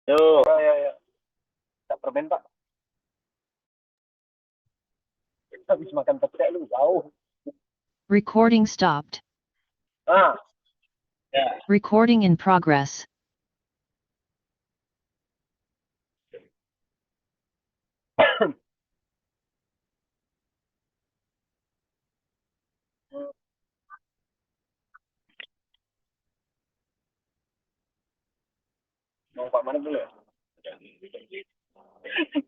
Yo, Ya, ya. Tak permen, Pak. Habis makan pecel lu, jauh. Recording stopped. Ah, ya. Recording in progress. mau Pak mana dulu ya?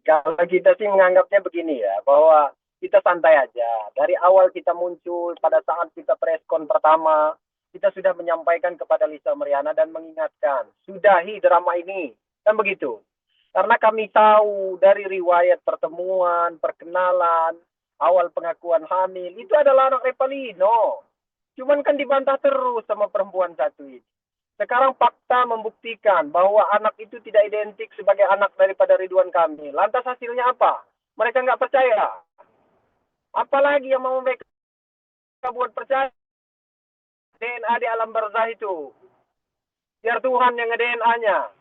Kalau kita sih menganggapnya begini ya, bahwa kita santai aja. Dari awal kita muncul, pada saat kita preskon pertama, kita sudah menyampaikan kepada Lisa Mariana dan mengingatkan, sudahi drama ini. Kan begitu. Karena kami tahu dari riwayat pertemuan, perkenalan, awal pengakuan hamil, itu adalah anak Revalino. Cuman kan dibantah terus sama perempuan satu ini. Sekarang fakta membuktikan bahwa anak itu tidak identik sebagai anak daripada Ridwan Kamil. Lantas hasilnya apa? Mereka nggak percaya. Apalagi yang mau mereka buat percaya DNA di alam barzah itu. Biar Tuhan yang nge-DNA-nya.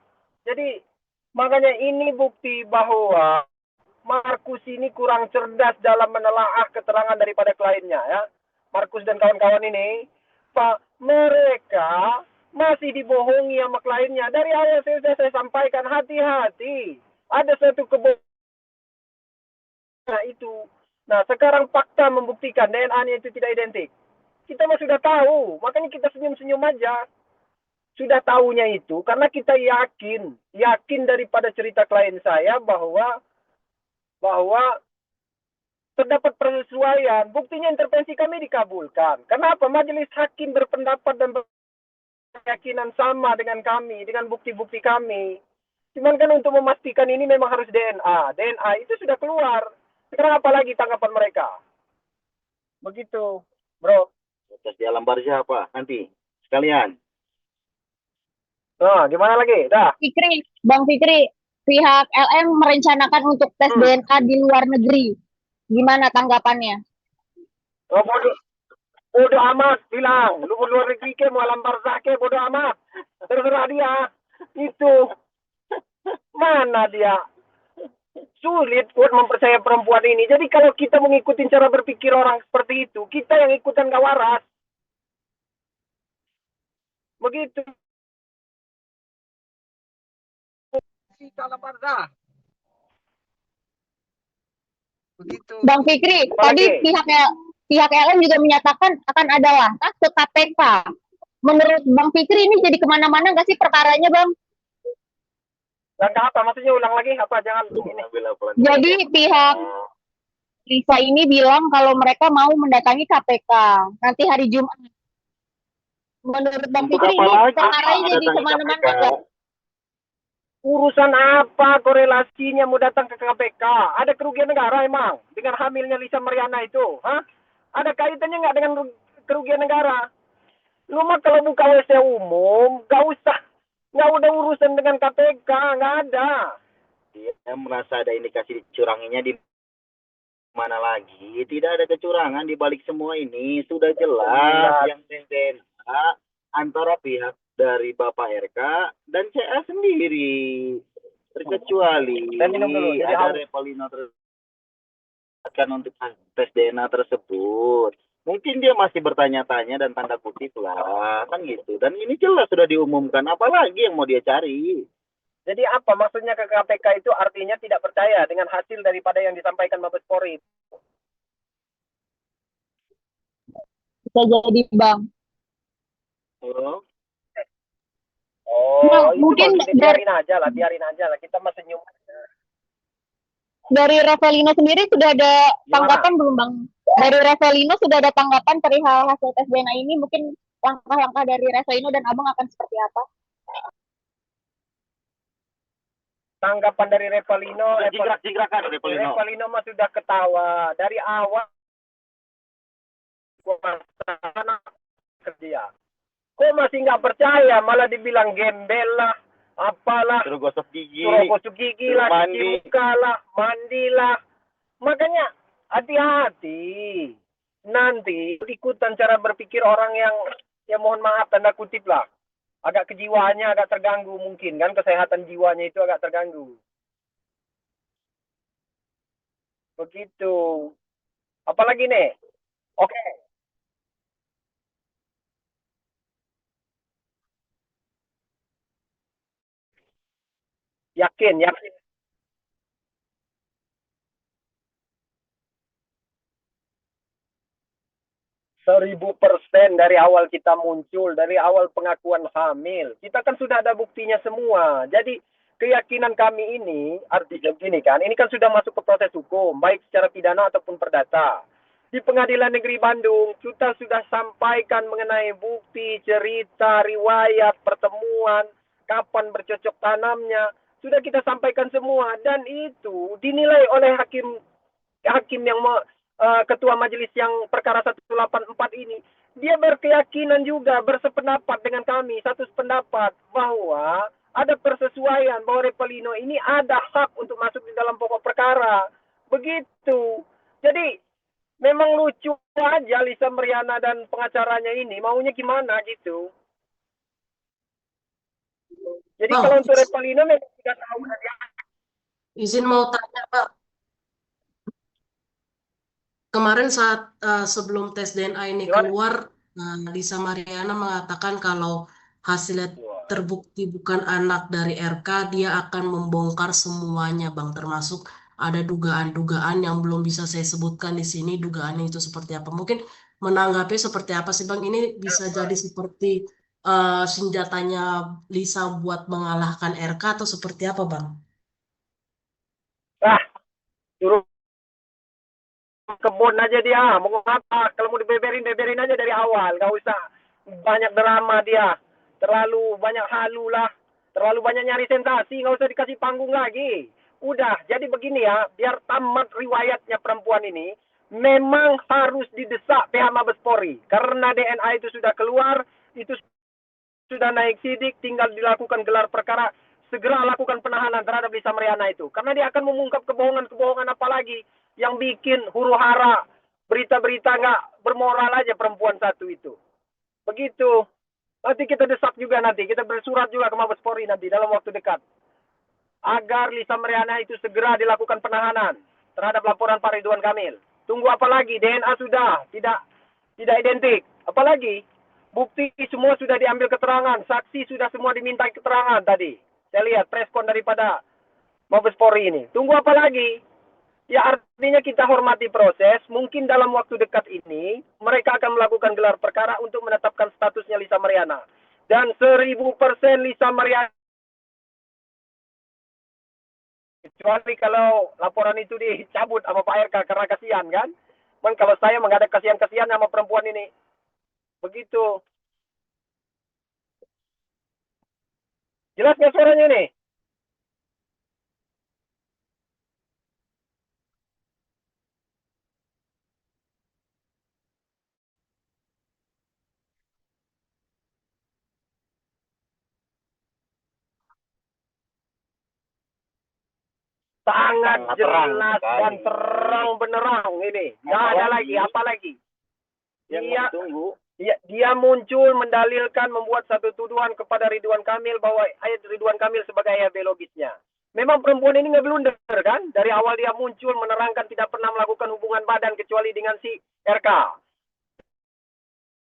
Jadi makanya ini bukti bahwa Markus ini kurang cerdas dalam menelaah keterangan daripada kliennya ya. Markus dan kawan-kawan ini, Pak, mereka masih dibohongi sama kliennya. Dari awal saya sampaikan hati-hati. Ada satu kebohongan itu. Nah, sekarang fakta membuktikan DNA-nya itu tidak identik. Kita mah sudah tahu, makanya kita senyum-senyum aja. Sudah tahunya itu karena kita yakin daripada cerita klien saya bahwa terdapat persesuaian, buktinya intervensi kami dikabulkan. Kenapa? Majelis hakim berpendapat dan berkeyakinan sama dengan kami, dengan bukti-bukti kami. Cuman kan untuk memastikan ini memang harus DNA. DNA itu sudah keluar. Sekarang apa lagi tanggapan mereka? Begitu, bro. Tes di alam barzah apa nanti sekalian. Nah, gimana lagi? Dah. Bang Fikri, pihak LM merencanakan untuk tes DNA di luar negeri. Gimana tanggapannya? Oh, bodoh amat bilang. Lu luar negeri ke, mau alam barzah ke, bodoh amat. Terserah dia. Itu. Mana dia? Sulit buat mempercaya perempuan ini. Jadi kalau kita mengikuti cara berpikir orang seperti itu, kita yang ikutan gak waras. Begitu. Alam barzah. Begitu. Bang Fikri, tadi pihak LM juga menyatakan akan ada langkah ke KPK. Menurut Bang Fikri ini jadi kemana-mana nggak sih perkaranya, Bang? Langkah apa? Maksudnya ulang lagi apa? Jangan ini. Jadi pihak Lisa ini bilang kalau mereka mau mendatangi KPK nanti hari Jumat. Menurut Bang Fikri ini perkaranya jadi kemana-mana nggak? Urusan apa korelasinya mau datang ke KPK? Ada kerugian negara emang dengan hamilnya Lisa Mariana itu? Hah? Ada kaitannya nggak dengan kerugian negara? Lu mah kalau buka WC umum, nggak ada urusan dengan KPK, nggak ada. Dia merasa ada indikasi dicuranginya di mana lagi? Tidak ada kecurangan di balik semua ini. Sudah jelas yang DNA antara pihak dari Bapak RK dan CA sendiri. Terkecuali ada Revalino akan untuk tes DNA tersebut. Mungkin dia masih bertanya-tanya dan tanda kutip lah, kan gitu. Dan ini jelas sudah diumumkan, apalagi yang mau dia cari. Jadi apa maksudnya ke KPK itu artinya tidak percaya dengan hasil daripada yang disampaikan Mabes Polri? Bisa jadi, Bang. Oh, itu mungkin biarin aja lah. Kita masih senyum. Dari Revalino sendiri sudah ada tanggapan belum, Bang? Dari Revalino sudah ada tanggapan perihal hasil tes DNA ini? Mungkin langkah-langkah dari Revalino dan Abang akan seperti apa? Tanggapan dari Revalino mah sudah ketawa dari awal kerja. Kok masih nggak percaya, malah dibilang gembel lah, apalah, suruh gosok gigi lah, cuci muka lah, mandilah. Makanya hati-hati, nanti ikutan cara berpikir orang yang mohon maaf tanda kutip lah, agak kejiwaannya agak terganggu mungkin kan, kesehatan jiwanya itu agak terganggu. Begitu. Apalagi nih? Oke. Yakin, yakin. 1000% dari awal kita muncul, dari awal pengakuan hamil. Kita kan sudah ada buktinya semua. Jadi keyakinan kami ini, artinya gini kan, ini kan sudah masuk ke proses hukum, baik secara pidana ataupun perdata. Di Pengadilan Negeri Bandung, kita sudah sampaikan mengenai bukti, cerita, riwayat, pertemuan, kapan bercocok tanamnya. Sudah kita sampaikan semua. Dan itu dinilai oleh hakim hakim yang ketua majelis yang perkara 184 ini, dia berkeyakinan juga, bersependapat dengan kami, satu sependapat bahwa ada persesuaian bahwa Revalino ini ada hak untuk masuk di dalam pokok perkara. Begitu. Jadi memang lucu aja Lisa Meriana dan pengacaranya ini maunya gimana gitu. Jadi Bang, kalau untuk Revalino memang sudah tahu dari izin mau tanya, Pak. Kemarin saat sebelum tes DNA ini Gimana? keluar, Lisa Mariana mengatakan kalau hasilnya terbukti bukan anak dari RK, dia akan membongkar semuanya, Bang. Termasuk ada dugaan-dugaan yang belum bisa saya sebutkan di sini, dugaannya itu seperti apa. Mungkin menanggapi seperti apa sih, Bang? Ini bisa jadi seperti senjatanya Lisa buat mengalahkan RK atau seperti apa, Bang? Suruh kebun aja dia, mau apa? Kalau mau dibeberin aja dari awal, gak usah banyak drama dia, terlalu banyak halu lah, terlalu banyak nyari sensasi, gak usah dikasih panggung lagi. Udah, jadi begini ya, biar tamat riwayatnya perempuan ini, memang harus didesak pihak Mabes Polri, karena DNA itu sudah keluar, itu sudah naik sidik, tinggal dilakukan gelar perkara, segera lakukan penahanan terhadap Lisa Meriana itu. Karena dia akan mengungkap kebohongan-kebohongan apa lagi yang bikin huru hara, berita-berita nggak bermoral aja perempuan satu itu. Begitu. Nanti kita desak juga nanti, kita bersurat juga ke Mabes Polri nanti dalam waktu dekat. Agar Lisa Meriana itu segera dilakukan penahanan terhadap laporan Pak Ridwan Kamil. Tunggu apa lagi? DNA sudah tidak identik. Apalagi bukti semua sudah diambil keterangan, saksi sudah semua diminta keterangan tadi. Saya lihat preskon daripada Mabes Polri ini. Tunggu apa lagi? Ya artinya kita hormati proses. Mungkin dalam waktu dekat ini mereka akan melakukan gelar perkara untuk menetapkan statusnya Lisa Meriana. Dan 1000% Lisa Meriana. Kecuali kalau laporan itu dicabut sama Pak RK karena kasihan kan. Man, kalau saya nggak ada kasihan-kasihan sama perempuan ini. Begitu. Jelas nggak suaranya nih? Sangat jelas dan terang benerang ini. Nggak ada lagi, apa lagi? Dia muncul mendalilkan, membuat satu tuduhan kepada Ridwan Kamil bahwa Ridwan Kamil sebagai ayah biologisnya. Memang perempuan ini nggak blunder kan? Dari awal dia muncul menerangkan tidak pernah melakukan hubungan badan kecuali dengan si RK.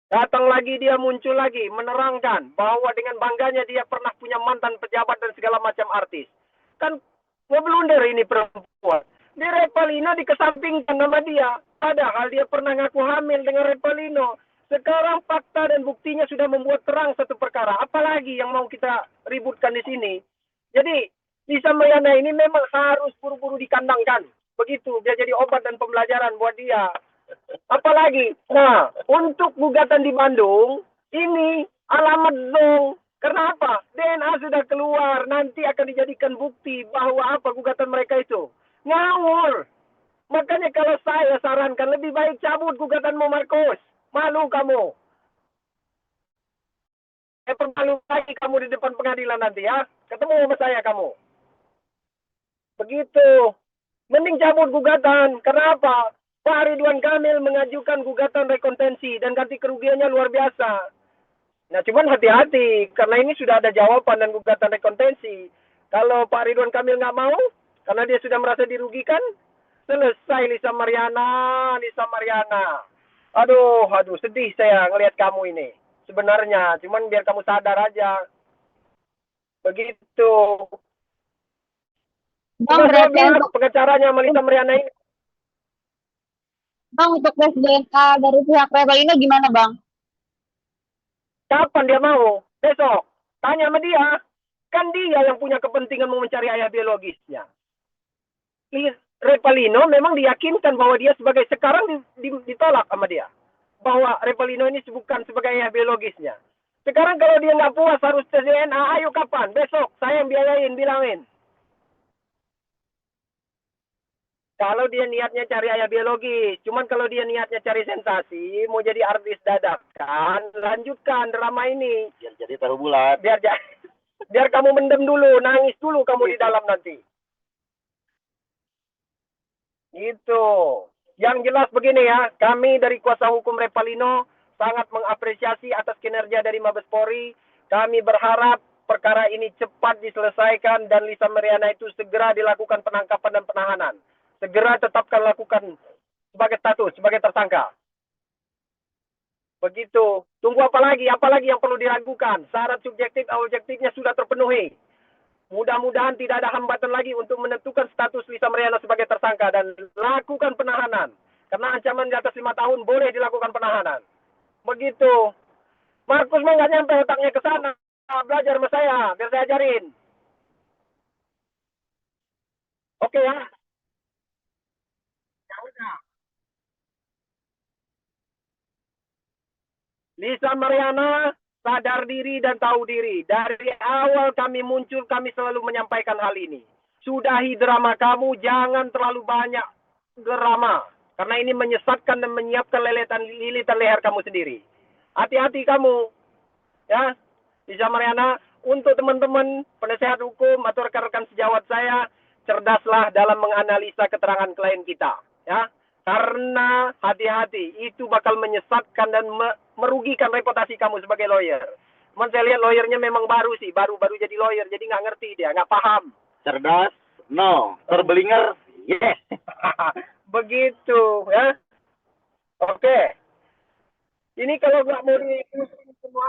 Datang lagi dia muncul lagi menerangkan bahwa dengan bangganya dia pernah punya mantan pejabat dan segala macam artis. Kan ngeblunder ini perempuan. Di Revalino dikesampingkan nama dia. Padahal dia pernah ngaku hamil dengan Revalino. Sekarang fakta dan buktinya sudah membuat terang satu perkara. Apalagi yang mau kita ributkan di sini. Jadi Lisa Meriana ini memang harus buru-buru dikandangkan. Begitu, dia jadi obat dan pembelajaran buat dia. Apalagi, nah, untuk gugatan di Bandung, ini alamat zong. Kenapa? DNA sudah keluar, nanti akan dijadikan bukti bahwa apa gugatan mereka itu. Ngawur. Makanya kalau saya sarankan lebih baik cabut gugatanmu Markus. Malu kamu. Permalu lagi kamu di depan pengadilan nanti ya. Ketemu sama saya kamu. Begitu. Mending cabut gugatan. Kenapa? Pak Ridwan Kamil mengajukan gugatan rekontensi dan ganti kerugiannya luar biasa. Nah, cuman hati-hati karena ini sudah ada jawaban dan gugatan rekontensi. Kalau Pak Ridwan Kamil nggak mau, karena dia sudah merasa dirugikan, selesai Lisa Mariana, Lisa Mariana. Aduh, sedih saya ngelihat kamu ini. Sebenarnya, cuman biar kamu sadar aja. Begitu. Bang, berarti untuk, pengacaranya Lisa Mariana ini. Bang, untuk tes DNA dari pihak Revalina gimana, Bang? Kapan dia mau? Besok. Tanya sama dia. Kan dia yang punya kepentingan mau mencari ayah biologisnya. Revalino memang diyakinkan bahwa dia sebagai, sekarang ditolak sama dia. Bahwa Revalino ini bukan sebagai ayah biologisnya. Sekarang kalau dia nggak puas harus tes DNA, ayo kapan? Besok. Saya yang biayain, bilangin. Kalau dia niatnya cari ayah biologis, cuman kalau dia niatnya cari sensasi, mau jadi artis dadakan, lanjutkan drama ini. Biar jadi taruh bulat. Biar kamu mendem dulu, nangis dulu kamu di dalam nanti. Gitu. Yang jelas begini ya, kami dari kuasa hukum Revalino sangat mengapresiasi atas kinerja dari Mabes Polri. Kami berharap perkara ini cepat diselesaikan dan Lisa Mariana itu segera dilakukan penangkapan dan penahanan. Segera tetapkan lakukan sebagai status, sebagai tersangka. Begitu. Tunggu apa lagi? Apa lagi yang perlu diragukan? Syarat subjektif, objektifnya sudah terpenuhi. Mudah-mudahan tidak ada hambatan lagi untuk menentukan status Lisa Mariana sebagai tersangka dan lakukan penahanan. Karena ancaman di atas 5 tahun boleh dilakukan penahanan. Begitu. Markus mah nggak nyampe otaknya ke sana. Belajar sama saya, biar saya ajarin. Oke ya. Lisa Mariana sadar diri dan tahu diri. Dari awal kami muncul, kami selalu menyampaikan hal ini. Sudahi drama kamu, jangan terlalu banyak drama. Karena ini menyesatkan dan menyiapkan lilitan leher kamu sendiri. Hati-hati kamu. Ya, Lisa Mariana, untuk teman-teman penasehat hukum atau rekan-rekan sejawat saya, cerdaslah dalam menganalisa keterangan klien kita. Ya, karena hati-hati, itu bakal menyesatkan dan merugikan reputasi kamu sebagai lawyer. Cuman saya lihat lawyernya memang baru sih, baru jadi lawyer, jadi nggak ngerti dia, nggak paham. Cerdas? No. Terblinger? Yes. Begitu, ya. Oke. Ini kalau nggak mau diposting semua,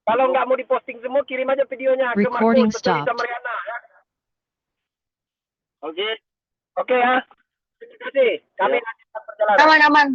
kalau nggak mau diposting semua, kirim aja videonya ke Recording Markus atau Lisa stopped. Mariana, ya. Oke. Oke ya. Terima kasih. Kami Ya. lanjutkan perjalanan. Aman-aman.